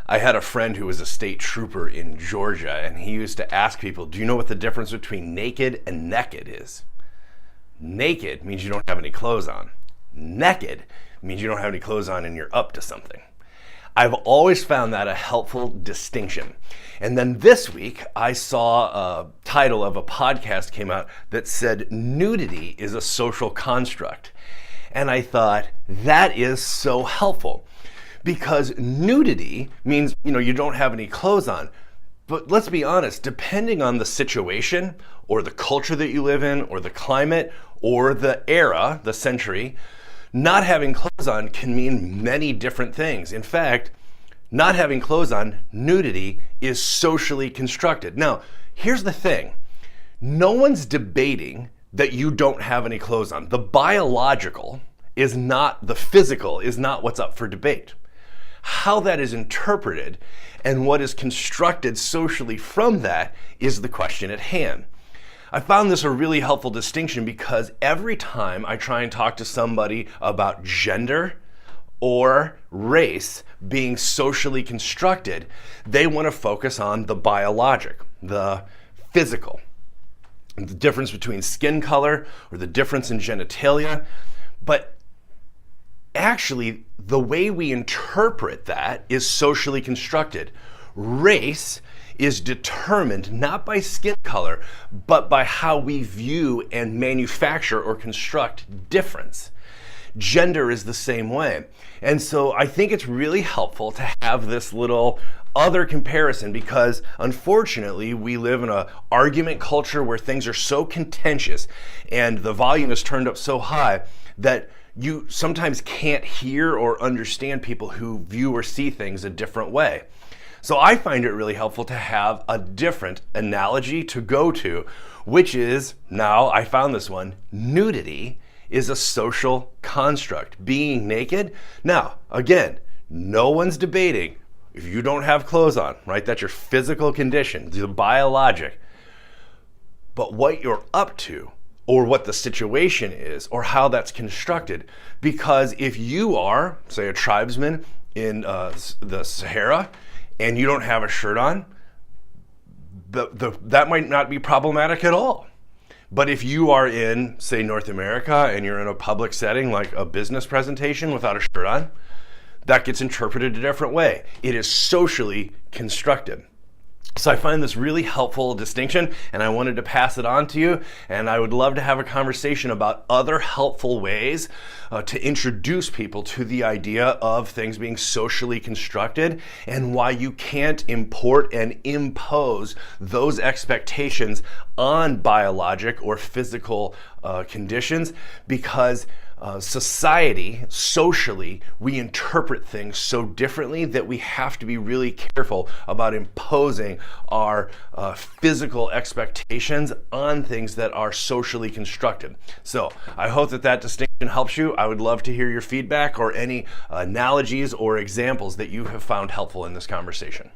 I had a friend who was a state trooper in Georgia, and he used to ask people, do you know what the difference between naked and naked is? Naked means you don't have any clothes on. Naked means you don't have any clothes on and you're up to something. I've always found that a helpful distinction. And then this week, I saw a title of a podcast came out that said, Nudity is a social construct. And I thought, that is so helpful. Because nudity means, you don't have any clothes on. But let's be honest, depending on the situation or the culture that you live in or the climate or the era, the century, not having clothes on can mean many different things. In fact, not having clothes on, nudity, is socially constructed. Now, here's the thing. No one's debating that you don't have any clothes on. The biological is not, the physical is not what's up for debate. How that is interpreted and what is constructed socially from that is the question at hand. I found this a really helpful distinction because every time I try and talk to somebody about gender or race being socially constructed, they want to focus on the biologic, the physical, the difference between skin color or the difference in genitalia. But actually, the way we interpret that is socially constructed. Race is determined not by skin color, but by how we view and manufacture or construct difference. Gender is the same way. And so I think it's really helpful to have this little other comparison because unfortunately we live in an argument culture where things are so contentious and the volume is turned up so high that you sometimes can't hear or understand people who view or see things a different way. So I find it really helpful to have a different analogy to go to, which is, now I found this one, nudity is a social construct. Being naked, now again, no one's debating if you don't have clothes on, right? That's your physical condition, the biologic. But what you're up to, or what the situation is, or how that's constructed. Because if you are, say, a tribesman in the Sahara, and you don't have a shirt on, that might not be problematic at all. But if you are in, say, North America, and you're in a public setting, like a business presentation without a shirt on, that gets interpreted a different way. It is socially constructed. So I find this really helpful distinction, and I wanted to pass it on to you, and I would love to have a conversation about other helpful ways to introduce people to the idea of things being socially constructed and why you can't import and impose those expectations on biologic or physical conditions because socially, we interpret things so differently that we have to be really careful about imposing our physical expectations on things that are socially constructed. So I hope that distinction helps you. I would love to hear your feedback or any analogies or examples that you have found helpful in this conversation.